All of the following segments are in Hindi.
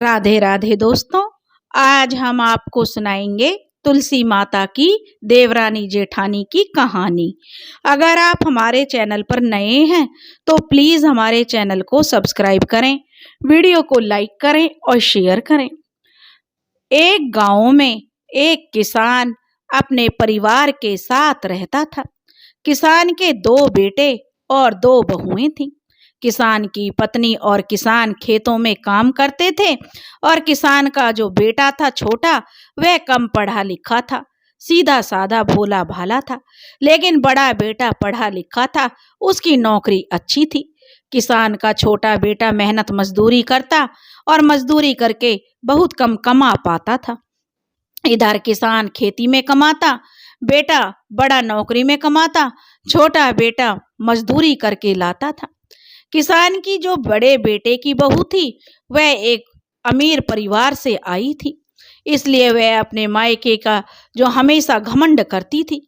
राधे राधे दोस्तों, आज हम आपको सुनाएंगे तुलसी माता की देवरानी जेठानी की कहानी। अगर आप हमारे चैनल पर नए हैं तो प्लीज़ हमारे चैनल को सब्सक्राइब करें, वीडियो को लाइक करें और शेयर करें। एक गांव में एक किसान अपने परिवार के साथ रहता था। किसान के 2 बेटे और 2 बहुएं थीं। किसान की पत्नी और किसान खेतों में काम करते थे और किसान का जो बेटा था छोटा, वह कम पढ़ा लिखा था, सीधा साधा भोला भाला था। लेकिन बड़ा बेटा पढ़ा लिखा था, उसकी नौकरी अच्छी थी। किसान का छोटा बेटा मेहनत मजदूरी करता और मजदूरी करके बहुत कम कमा पाता था। इधर किसान खेती में कमाता, बेटा बड़ा नौकरी में कमाता, छोटा बेटा मजदूरी करके लाता था। किसान की जो बड़े बेटे की बहू थी, वह एक अमीर परिवार से आई थी, इसलिए वह अपने मायके का जो हमेशा घमंड करती थी।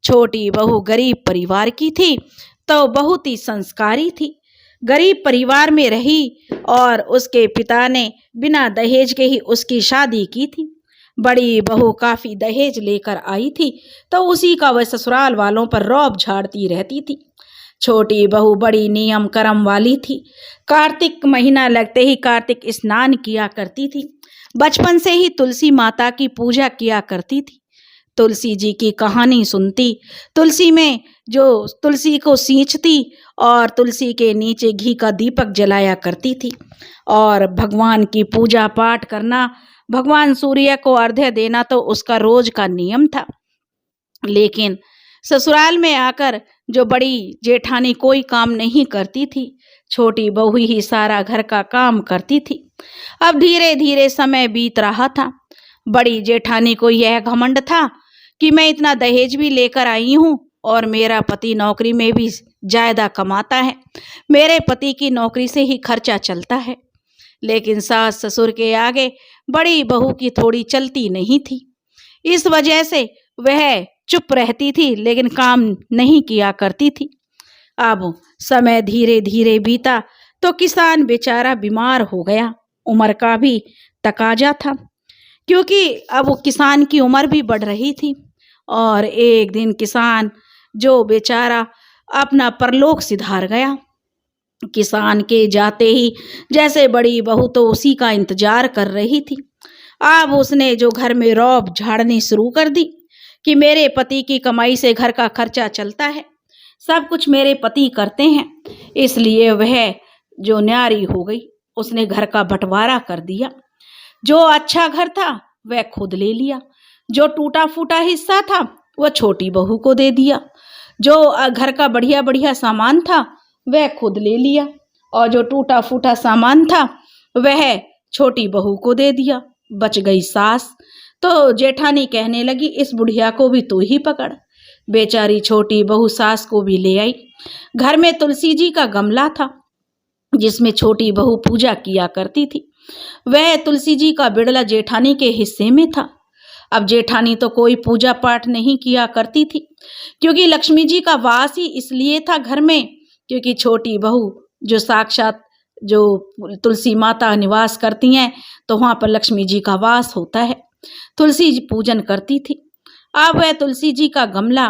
छोटी बहू गरीब परिवार की थी तो बहुत ही संस्कारी थी। गरीब परिवार में रही और उसके पिता ने बिना दहेज के ही उसकी शादी की थी। बड़ी बहू काफी दहेज लेकर आई थी तो उसी का वह ससुराल वालों पर रौब झाड़ती रहती थी। छोटी बहू बड़ी नियम कर्म वाली थी। कार्तिक महीना लगते ही कार्तिक स्नान किया करती थी। बचपन से ही तुलसी माता की पूजा किया करती थी। तुलसी जी की कहानी सुनती, तुलसी में जो तुलसी को सींचती और तुलसी के नीचे घी का दीपक जलाया करती थी। और भगवान की पूजा पाठ करना, भगवान सूर्य को अर्घ्य देना तो उसका रोज का नियम था। लेकिन ससुराल में आकर जो बड़ी जेठानी कोई काम नहीं करती थी, छोटी बहू ही सारा घर का काम करती थी। अब धीरे धीरे समय बीत रहा था। बड़ी जेठानी को यह घमंड था कि मैं इतना दहेज भी लेकर आई हूँ और मेरा पति नौकरी में भी ज्यादा कमाता है, मेरे पति की नौकरी से ही खर्चा चलता है। लेकिन सास ससुर के आगे बड़ी बहू की थोड़ी चलती नहीं थी। इस वजह से वह चुप रहती थी लेकिन काम नहीं किया करती थी। अब समय धीरे धीरे बीता तो किसान बेचारा बीमार हो गया। उम्र का भी तकाजा था क्योंकि अब किसान की उम्र भी बढ़ रही थी। और एक दिन किसान जो बेचारा अपना परलोक सिधार गया। किसान के जाते ही जैसे बड़ी बहू तो उसी का इंतजार कर रही थी। अब उसने जो घर में रौब झाड़नी शुरू कर दी कि मेरे पति की कमाई से घर का खर्चा चलता है, सब कुछ मेरे पति करते हैं, इसलिए वह जो न्यारी हो गई, उसने घर का बंटवारा कर दिया। जो अच्छा घर था वह खुद ले लिया, जो टूटा फूटा हिस्सा था वह छोटी बहू को दे दिया, जो घर का बढ़िया बढ़िया सामान था वह खुद ले लिया और जो टूटा फूटा सामान था वह छोटी बहू को दे दिया। बच गई सास। तो जेठानी कहने लगी, इस बुढ़िया को भी तू ही पकड़। बेचारी छोटी बहू सास को भी ले आई। घर में तुलसी जी का गमला था जिसमें छोटी बहू पूजा किया करती थी। वह तुलसी जी का बिड़ला जेठानी के हिस्से में था। अब जेठानी तो कोई पूजा पाठ नहीं किया करती थी क्योंकि लक्ष्मी जी का वास ही इसलिए था घर में, क्योंकि छोटी बहू जो साक्षात जो तुलसी माता निवास करती हैं तो वहाँ पर लक्ष्मी जी का वास होता है। तुलसी जी पूजन करती थी। अब वह तुलसी जी का गमला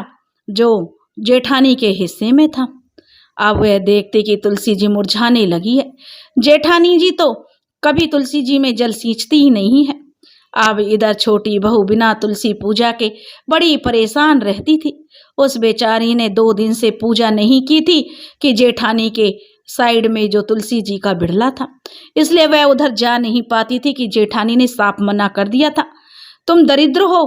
जो जेठानी के हिस्से में था, अब वह देखते कि तुलसी जी मुरझाने लगी है। जेठानी जी तो कभी तुलसी जी में जल सींचती ही नहीं है। अब इधर छोटी बहू बिना तुलसी पूजा के बड़ी परेशान रहती थी। उस बेचारी ने 2 दिन से पूजा नहीं की थी कि जेठानी के साइड में जो तुलसी जी का बिड़ला था, इसलिए वह उधर जा नहीं पाती थी कि जेठानी ने साफ मना कर दिया था, तुम दरिद्र हो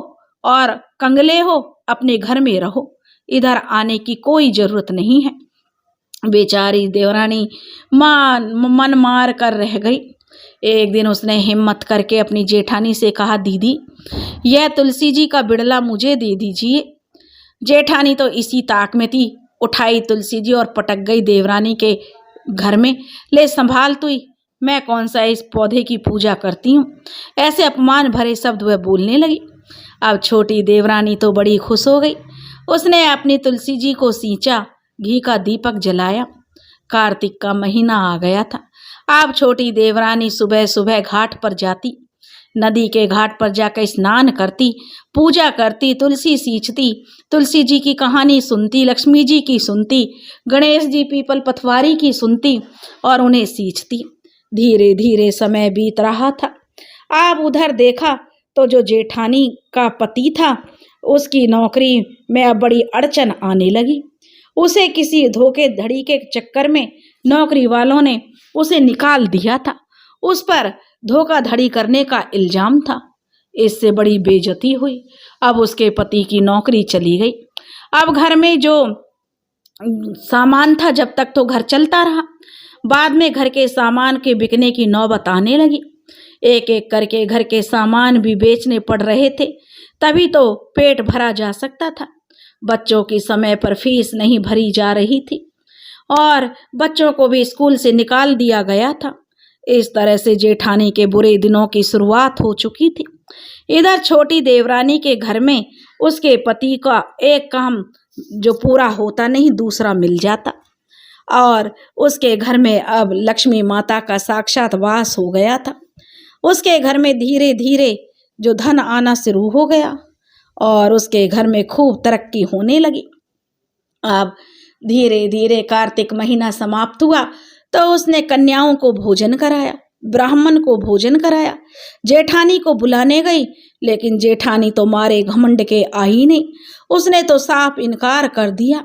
और कंगले हो, अपने घर में रहो, इधर आने की कोई जरूरत नहीं है। बेचारी देवरानी मन मार कर रह गई। एक दिन उसने हिम्मत करके अपनी जेठानी से कहा, दीदी यह तुलसी जी का बिड़ला मुझे दे दीजिए। जेठानी तो इसी ताक में थी, उठाई तुलसी जी और पटक गई देवरानी के घर में, ले संभाल तू, मैं कौन सा इस पौधे की पूजा करती हूँ। ऐसे अपमान भरे शब्द वह बोलने लगी। अब छोटी देवरानी तो बड़ी खुश हो गई। उसने अपनी तुलसी जी को सींचा, घी का दीपक जलाया। कार्तिक का महीना आ गया था। अब छोटी देवरानी सुबह सुबह घाट पर जाती, नदी के घाट पर जाकर स्नान करती, पूजा करती, तुलसी सींचती, तुलसी जी की कहानी सुनती, लक्ष्मी जी की सुनती, गणेश जी पीपल पथवारी की सुनती और उन्हें सींचती। धीरे धीरे समय बीत रहा था। अब उधर देखा तो जो जेठानी का पति था, उसकी नौकरी में अब बड़ी अड़चन आने लगी। उसे किसी धोखेधड़ी के चक्कर में नौकरी वालों ने उसे निकाल दिया था। उस पर धोखाधड़ी करने का इल्जाम था। इससे बड़ी बेइज्जती हुई। अब उसके पति की नौकरी चली गई। अब घर में जो सामान था, जब तक तो घर चलता रहा, बाद में घर के सामान के बिकने की नौबत आने लगी। एक एक करके घर के सामान भी बेचने पड़ रहे थे, तभी तो पेट भरा जा सकता था। बच्चों की समय पर फीस नहीं भरी जा रही थी और बच्चों को भी स्कूल से निकाल दिया गया था। इस तरह से जेठानी के बुरे दिनों की शुरुआत हो चुकी थी। इधर छोटी देवरानी के घर में उसके पति का एक काम जो पूरा होता नहीं, दूसरा मिल जाता और उसके घर में अब लक्ष्मी माता का साक्षात वास हो गया था। उसके घर में धीरे धीरे जो धन आना शुरू हो गया और उसके घर में खूब तरक्की होने लगी। अब धीरे धीरे कार्तिक महीना समाप्त हुआ तो उसने कन्याओं को भोजन कराया, ब्राह्मण को भोजन कराया। जेठानी को बुलाने गई, लेकिन जेठानी तो मारे घमंड के आई नहीं। उसने तो साफ इनकार कर दिया।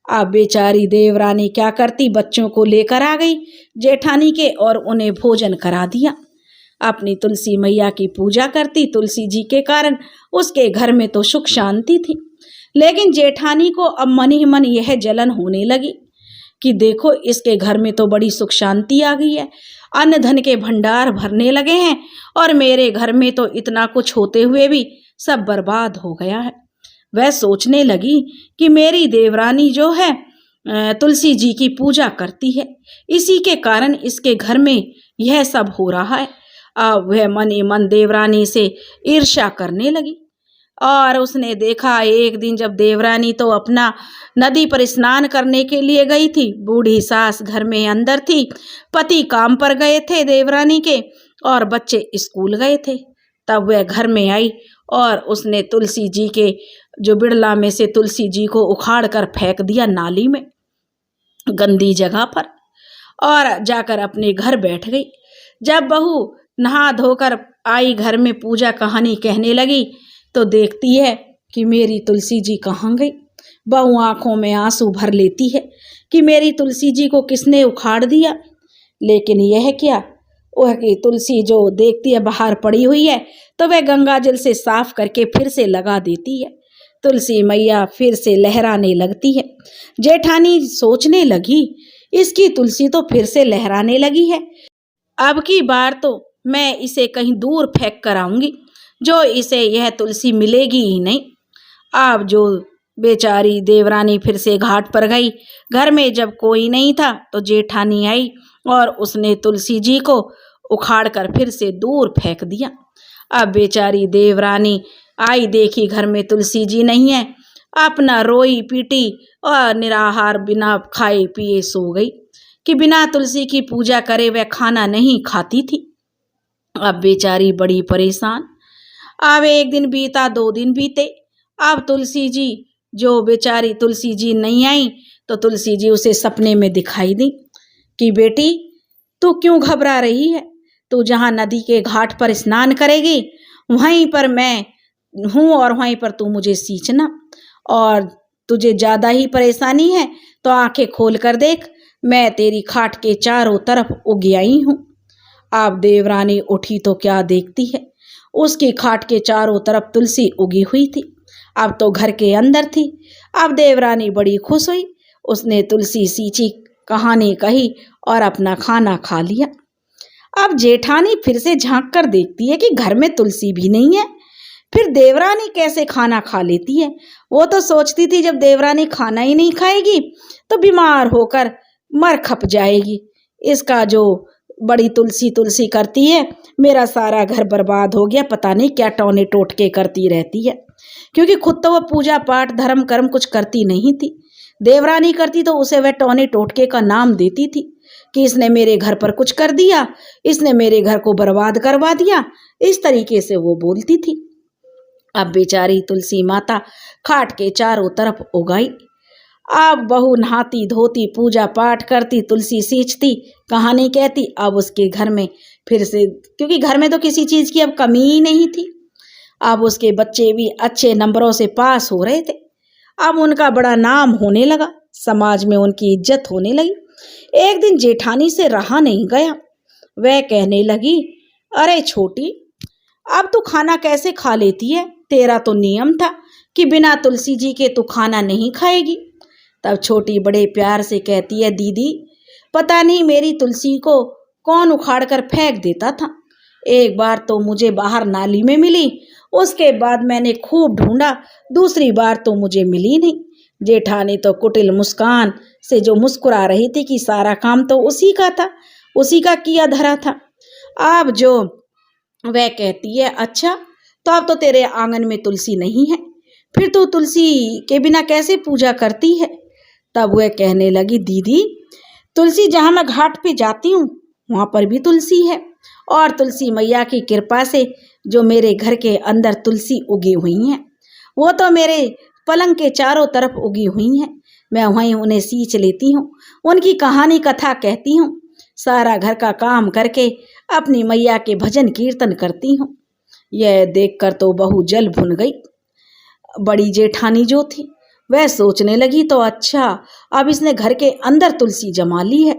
अब बेचारी देवरानी क्या करती, बच्चों को लेकर आ गई जेठानी के और उन्हें भोजन करा दिया। अपनी तुलसी मैया की पूजा करती। तुलसी जी के कारण उसके घर में तो सुख शांति थी। लेकिन जेठानी को अब मन ही मन यह जलन होने लगी कि देखो, इसके घर में तो बड़ी सुख शांति आ गई है, अन्न धन के भंडार भरने लगे हैं और मेरे घर में तो इतना कुछ होते हुए भी सब बर्बाद हो गया है। वह सोचने लगी कि मेरी देवरानी जो है तुलसी जी की पूजा करती है, इसी के कारण इसके घर में यह सब हो रहा है। अब वह मन ही मन देवरानी से ईर्ष्या करने लगी और उसने देखा एक दिन जब देवरानी तो अपना नदी पर स्नान करने के लिए गई थी, बूढ़ी सास घर में अंदर थी, पति काम पर गए थे देवरानी के और बच्चे स्कूल गए थे। तब वह घर में आई और उसने तुलसी जी के जो बिड़ला में से तुलसी जी को उखाड़ कर फेंक दिया नाली में, गंदी जगह पर, और जाकर अपने घर बैठ गई। जब बहू नहा धोकर आई घर में पूजा कहानी कहने लगी तो देखती है कि मेरी तुलसी जी कहाँ गई। बहू आंखों में आंसू भर लेती है कि मेरी तुलसी जी को किसने उखाड़ दिया। लेकिन यह क्या, वह की तुलसी जो देखती है बाहर पड़ी हुई है तो वह गंगा जल से साफ करके फिर से लगा देती है। तुलसी मैया फिर से लहराने लगती है। जेठानी सोचने लगी, इसकी तुलसी तो फिर से लहराने लगी है, अब की बार तो मैं इसे कहीं दूर फेंक कर आऊंगी, जो इसे यह तुलसी मिलेगी ही नहीं। अब जो बेचारी देवरानी फिर से घाट पर गई। घर में जब कोई नहीं था तो जेठानी आई और उसने तुलसी जी को उखाड़ कर फिर से दूर फेंक दिया। अब बेचारी देवरानी आई, देखी घर में तुलसी जी नहीं है, अपना रोई पीटी और निराहार बिना खाए पिए सो गई कि बिना तुलसी की पूजा करे वह खाना नहीं खाती थी। अब बेचारी बड़ी परेशान। अब एक दिन बीता, 2 दिन बीते। अब तुलसी जी जो बेचारी तुलसी जी नहीं आई तो तुलसी जी उसे सपने में दिखाई दी कि बेटी तू क्यों घबरा रही है, तू जहाँ नदी के घाट पर स्नान करेगी वहीं पर मैं हूँ और वहीं पर तू मुझे सींचना, और तुझे ज़्यादा ही परेशानी है तो आंखें खोल कर देख, मैं तेरी खाट के चारों तरफ उग आई हूँ। अब देवरानी उठी तो क्या देखती है, उसकी खाट के चारों तरफ तुलसी उगी हुई थी। अब तो घर के अंदर थी। अब देवरानी बड़ी खुश हुई, उसने तुलसी सींची, कहानी कही और अपना खाना खा लिया। अब जेठानी फिर से झांक कर देखती है कि घर में तुलसी भी नहीं है, फिर देवरानी कैसे खाना खा लेती है। वो तो सोचती थी जब देवरानी खाना ही नहीं खाएगी तो बीमार होकर मर खप जाएगी। इसका जो बड़ी तुलसी तुलसी करती है, मेरा सारा घर बर्बाद हो गया, पता नहीं क्या टौने टोटके करती रहती है, क्योंकि खुद तो वह पूजा पाठ धर्म कर्म कुछ करती नहीं थी। देवरानी करती तो उसे वह टौने टोटके का नाम देती थी कि इसने मेरे घर पर कुछ कर दिया, इसने मेरे घर को बर्बाद करवा दिया। इस तरीके से वो बोलती थी। अब बेचारी तुलसी माता खाट के चारों तरफ उगाई। अब बहू नहाती धोती पूजा पाठ करती, तुलसी सींचती, कहानी कहती। अब उसके घर में फिर से, क्योंकि घर में तो किसी चीज की अब कमी ही नहीं थी, अब उसके बच्चे भी अच्छे नंबरों से पास हो रहे थे। अब उनका बड़ा नाम होने लगा, समाज में उनकी इज्जत होने लगी। एक दिन जेठानी से रहा नहीं गया, वह कहने लगी, अरे छोटी, अब तू खाना कैसे खा लेती है? तेरा तो नियम था कि बिना तुलसी जी के तू खाना नहीं खाएगी। तब छोटी बड़े प्यार से कहती है, दीदी, पता नहीं मेरी तुलसी को कौन उखाड़ कर फेंक देता था। एक बार तो मुझे बाहर नाली में मिली, उसके बाद मैंने खूब ढूंढा, दूसरी बार तो मुझे मिली नहीं। जेठानी तो कुटिल मुस्कान से जो मुस्कुरा रही थी कि सारा काम तो उसी का था, उसी का किया धरा था। अब जो वह कहती है, अच्छा तो अब तो तेरे आंगन में तुलसी नहीं है, फिर तू तुलसी के बिना कैसे पूजा करती है? तब वह कहने लगी, दीदी, तुलसी जहाँ मैं घाट पे जाती हूँ वहाँ पर भी तुलसी है, और तुलसी मैया की कृपा से जो मेरे घर के अंदर तुलसी उगी हुई हैं, वो तो मेरे पलंग के चारों तरफ उगी हुई हैं। मैं वहीं उन्हें सींच लेती हूँ, उनकी कहानी कथा कहती हूँ, सारा घर का काम करके अपनी मैया के भजन कीर्तन करती हूँ। यह देखकर तो बहू जल भुन गई। बड़ी जेठानी जो थी वह सोचने लगी, तो अच्छा अब इसने घर के अंदर तुलसी जमा ली है।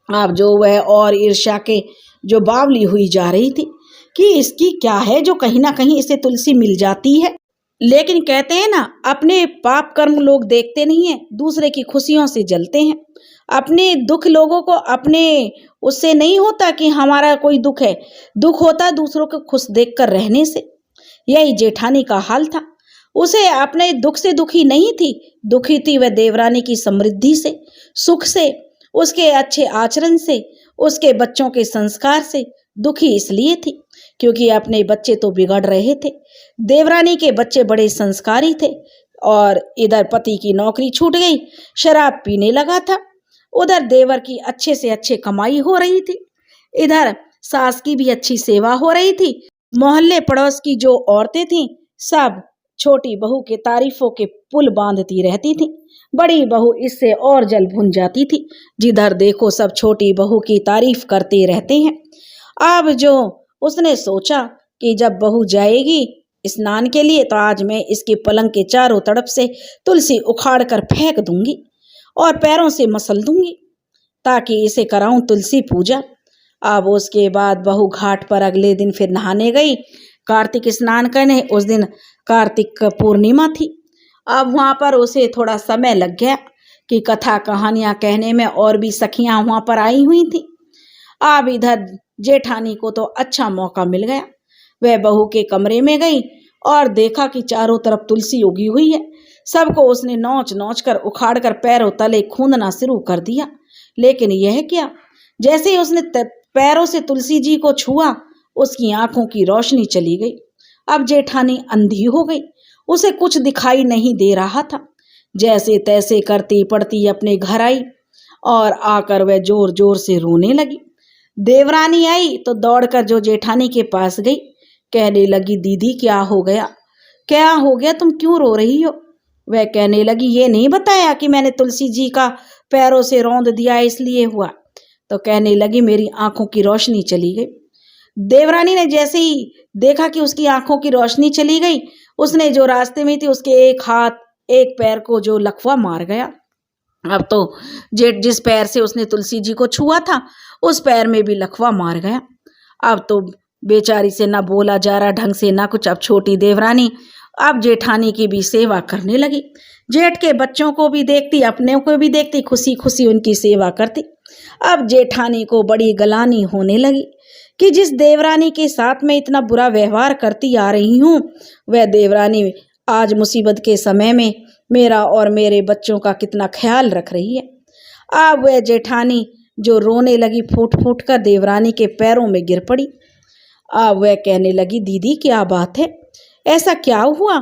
अब जो वह और ईर्ष्या के जो बावली हुई जा रही थी कि इसकी क्या है जो कहीं ना कहीं इसे तुलसी मिल जाती है। लेकिन कहते हैं ना, अपने पाप कर्म लोग देखते नहीं है, दूसरे की खुशियों से जलते हैं। अपने दुख लोगों को अपने उससे नहीं होता कि हमारा कोई दुख है, दुख होता दूसरों को खुश देखकर रहने से। यही जेठानी का हाल था। उसे अपने दुख से दुखी नहीं थी, दुखी थी वह देवरानी की समृद्धि से, सुख से, उसके अच्छे आचरण से, उसके बच्चों के संस्कार से दुखी इसलिए थी क्योंकि अपने बच्चे तो बिगड़ रहे थे। देवरानी के बच्चे बड़े संस्कारी थे, और इधर पति की नौकरी छूट गई, शराब पीने लगा था। उधर देवर की अच्छे से अच्छे कमाई हो रही थी, इधर सास की भी अच्छी सेवा हो रही थी। मोहल्ले पड़ोस की जो औरतें थीं सब छोटी बहू के तारीफों के पुल बांधती रहती थी। बड़ी बहू इससे और जल भुन जाती थी, जिधर देखो सब छोटी बहू की तारीफ करते रहते हैं। अब जो उसने सोचा कि जब बहू जाएगी स्नान के लिए तो आज मैं इसके पलंग के चारों तरफ से तुलसी उखाड़ कर फेंक दूंगी और पैरों से मसल दूंगी ताकि इसे कराऊं तुलसी पूजा। अब उसके बाद बहू घाट पर अगले दिन फिर नहाने गई, कार्तिक स्नान करने। उस दिन कार्तिक पूर्णिमा थी। अब वहाँ पर उसे थोड़ा समय लग गया कि कथा कहानियाँ कहने में, और भी सखियाँ वहाँ पर आई हुई थी। अब इधर जेठानी को तो अच्छा मौका मिल गया, वह बहू के कमरे में गई और देखा कि चारों तरफ तुलसी उगी हुई है। सबको उसने नोच नोच कर उखाड़ कर पैरों तले खूंदना शुरू कर दिया। लेकिन यह क्या, जैसे ही उसने पैरों से तुलसी जी को छुआ, उसकी आंखों की रोशनी चली गई। अब जेठानी अंधी हो गई, उसे कुछ दिखाई नहीं दे रहा था। जैसे तैसे करती पड़ती अपने घर आई और आकर वह जोर जोर से रोने लगी। देवरानी आई तो दौड़कर जो जेठानी के पास गई, कहने लगी, दीदी क्या हो गया, क्या हो गया, तुम क्यों रो रही हो? वह कहने लगी, ये नहीं बताया कि मैंने तुलसी जी का पैरों से रौंद दिया इसलिए हुआ? तो कहने लगी, मेरी आंखों की रोशनी चली गई। देवरानी ने जैसे ही देखा कि उसकी आंखों की रोशनी चली गई, उसने जो रास्ते में थी उसके एक हाथ एक पैर को जो लकवा मार गया। अब तो जेठ जिस पैर से उसने तुलसी जी को छुआ था उस पैर में भी लकवा मार गया। अब तो बेचारी से ना बोला जा रहा ढंग से ना कुछ। अब छोटी देवरानी अब जेठानी की भी सेवा करने लगी, जेठ के बच्चों को भी देखती, अपने को भी देखती, खुशी खुशी उनकी सेवा करती। अब जेठानी को बड़ी गलानी होने लगी कि जिस देवरानी के साथ मैं इतना बुरा व्यवहार करती आ रही हूँ, वह देवरानी आज मुसीबत के समय में मेरा और मेरे बच्चों का कितना ख्याल रख रही है। अब वह जेठानी जो रोने लगी, फूट फूट कर देवरानी के पैरों में गिर पड़ी। अब वह कहने लगी, दीदी क्या बात है, ऐसा क्या हुआ?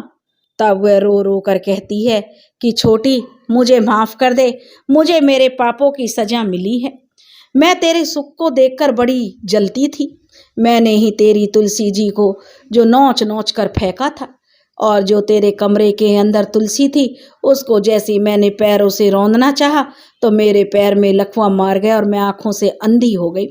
तब वह रो रो कर कहती है कि छोटी, मुझे माफ़ कर दे, मुझे मेरे पापों की सजा मिली है। मैं तेरे सुख को देखकर बड़ी जलती थी। मैंने ही तेरी तुलसी जी को जो नोच नोच कर फेंका था, और जो तेरे कमरे के अंदर तुलसी थी उसको जैसी मैंने पैरों से रौंदना चाहा तो मेरे पैर में लकवा मार गया और मैं आंखों से अंधी हो गई।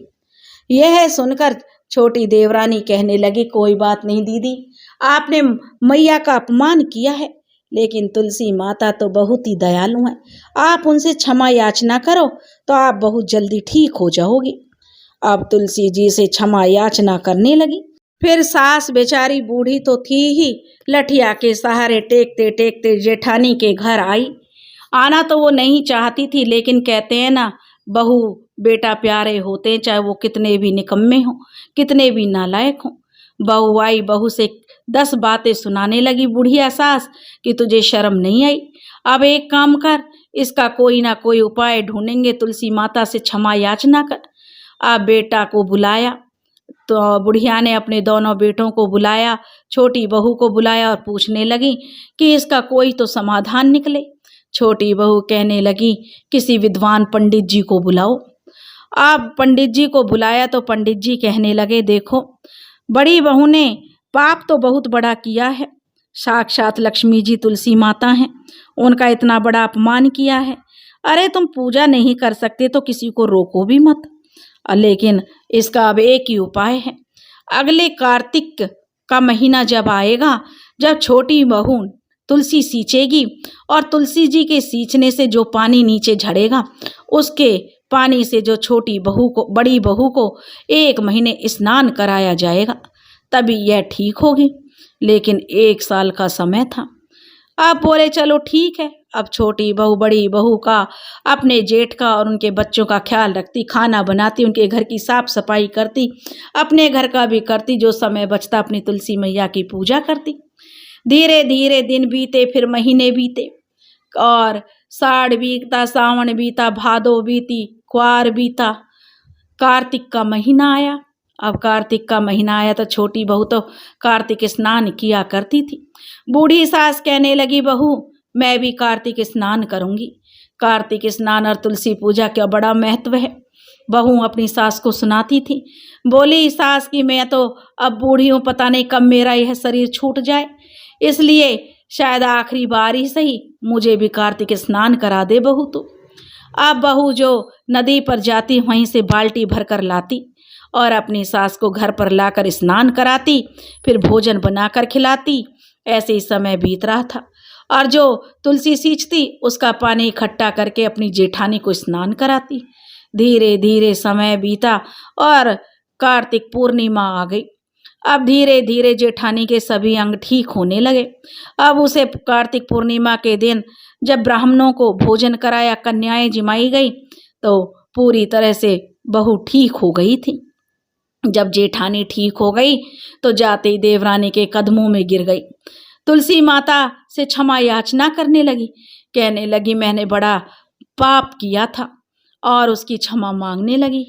यह सुनकर छोटी देवरानी कहने लगी, कोई बात नहीं दीदी, आपने मैया का अपमान किया है, लेकिन तुलसी माता तो बहुत ही दयालु हैं। आप उनसे क्षमा याचना करो तो आप बहुत जल्दी ठीक हो जाओगी। अब तुलसी जी से क्षमा याचना करने लगी। फिर सास बेचारी बूढ़ी तो थी ही, लठिया के सहारे टेकते टेकते जेठानी के घर आई। आना तो वो नहीं चाहती थी, लेकिन कहते हैं ना, बहू बेटा प्यारे होते हैं, चाहे वो कितने भी निकम्मे हों, कितने भी नालायक हों। बहू आई, बहू से 10 बातें सुनाने लगी बुढ़िया सास कि तुझे शर्म नहीं आई। अब एक काम कर, इसका कोई ना कोई उपाय ढूंढेंगे, तुलसी माता से क्षमा याचना कर। अब बेटा को बुलाया तो बुढ़िया ने अपने दोनों बेटों को बुलाया, छोटी बहू को बुलाया और पूछने लगी कि इसका कोई तो समाधान निकले। छोटी बहू कहने लगी, किसी विद्वान पंडित जी को बुलाओ। अब पंडित जी को बुलाया तो पंडित जी कहने लगे, देखो बड़ी बहू ने पाप तो बहुत बड़ा किया है, साक्षात लक्ष्मी जी तुलसी माता हैं, उनका इतना बड़ा अपमान किया है। अरे तुम पूजा नहीं कर सकते तो किसी को रोको भी मत, लेकिन इसका अब एक ही उपाय है। अगले कार्तिक का महीना जब आएगा, जब छोटी बहू तुलसी सींचेगी और तुलसी जी के सींचने से जो पानी नीचे झड़ेगा, उसके पानी से जो छोटी बहू को, बड़ी बहू को 1 महीने स्नान कराया जाएगा, तभी यह ठीक होगी। लेकिन 1 साल का समय था। आप बोले चलो ठीक है। अब छोटी बहू बड़ी बहू का, अपने जेठ का और उनके बच्चों का ख्याल रखती, खाना बनाती, उनके घर की साफ सफाई करती, अपने घर का भी करती, जो समय बचता अपनी तुलसी मैया की पूजा करती। धीरे धीरे दिन बीते, फिर महीने बीते और साड़ बीता, सावन बीता, भादो बीती, क्वार बीता, कार्तिक का महीना आया। अब कार्तिक का महीना आया तो छोटी बहू तो कार्तिक स्नान किया करती थी। बूढ़ी सास कहने लगी, बहू मैं भी कार्तिक स्नान करूंगी। कार्तिक स्नान और तुलसी पूजा का बड़ा महत्व है। बहू अपनी सास को सुनाती थी। बोली सास की मैं तो अब बूढ़ी हूँ, पता नहीं कब मेरा यह शरीर छूट जाए, इसलिए शायद आखिरी बार ही सही मुझे भी कार्तिक स्नान करा दे बहू। तो अब बहू जो नदी पर जाती वहीं से बाल्टी भरकर लाती और अपनी सास को घर पर लाकर स्नान कराती, फिर भोजन बनाकर खिलाती। ऐसे ही समय बीत रहा था और जो तुलसी सींचती उसका पानी इकट्ठा करके अपनी जेठानी को स्नान कराती। धीरे धीरे समय बीता और कार्तिक पूर्णिमा आ गई। अब धीरे धीरे जेठानी के सभी अंग ठीक होने लगे। अब उसे कार्तिक पूर्णिमा के दिन जब ब्राह्मणों को भोजन कराया, कन्याएं जिमाई गई, तो पूरी तरह से बहू ठीक हो गई थी। जब जेठानी ठीक हो गई तो जाते ही देवरानी के कदमों में गिर गई, तुलसी माता से क्षमा याचना करने लगी। कहने लगी मैंने बड़ा पाप किया था और उसकी क्षमा मांगने लगी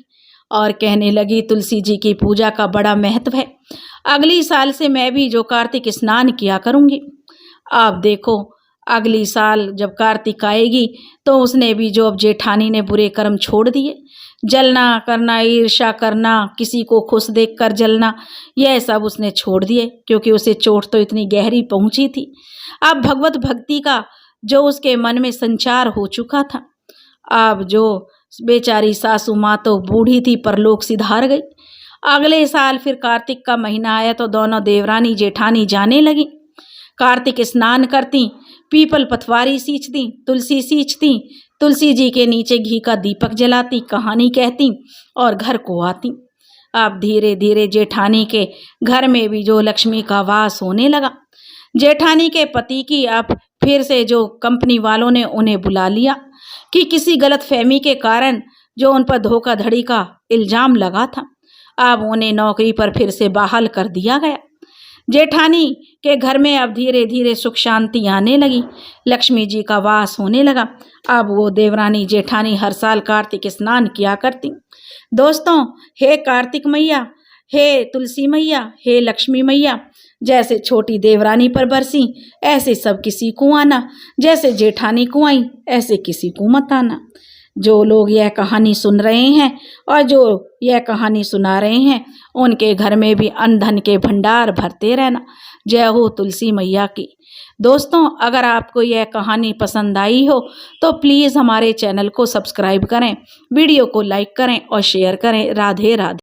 और कहने लगी तुलसी जी की पूजा का बड़ा महत्व है, अगली साल से मैं भी जो कार्तिक स्नान किया करूँगी। आप देखो अगली साल जब कार्तिक आएगी तो उसने भी जो अब जेठानी ने बुरे कर्म छोड़ दिए, जलना करना, ईर्ष्या करना, किसी को खुश देखकर जलना, यह सब उसने छोड़ दिए, क्योंकि उसे चोट तो इतनी गहरी पहुंची थी। अब भगवत भक्ति का जो उसके मन में संचार हो चुका था। अब जो बेचारी सासू माँ तो बूढ़ी थी, परलोक सिधार गई। अगले साल फिर कार्तिक का महीना आया तो दोनों देवरानी जेठानी जाने लगी। कार्तिक स्नान करती, पीपल पथवारी सींचती, तुलसी सींचती, तुलसी जी के नीचे घी का दीपक जलाती, कहानी कहती और घर को आती। अब धीरे धीरे जेठानी के घर में भी जो लक्ष्मी का वास होने लगा। जेठानी के पति की अब फिर से जो कंपनी वालों ने उन्हें बुला लिया कि किसी गलतफहमी के कारण जो उन पर धोखाधड़ी का इल्जाम लगा था, अब उन्हें नौकरी पर फिर से बहाल कर दिया गया। जेठानी के घर में अब धीरे धीरे सुख शांति आने लगी, लक्ष्मी जी का वास होने लगा। अब वो देवरानी जेठानी हर साल कार्तिक स्नान किया करती। दोस्तों, हे कार्तिक मैया, हे तुलसी मैया, हे लक्ष्मी मैया, जैसे छोटी देवरानी पर बरसी ऐसे सब किसी को आना, जैसे जेठानी को आई ऐसे किसी को मत आना। जो लोग यह कहानी सुन रहे हैं और जो यह कहानी सुना रहे हैं उनके घर में भी अन्न धन के भंडार भरते रहना। जय हो तुलसी मैया की। दोस्तों, अगर आपको यह कहानी पसंद आई हो तो प्लीज़ हमारे चैनल को सब्सक्राइब करें, वीडियो को लाइक करें और शेयर करें। राधे राधे।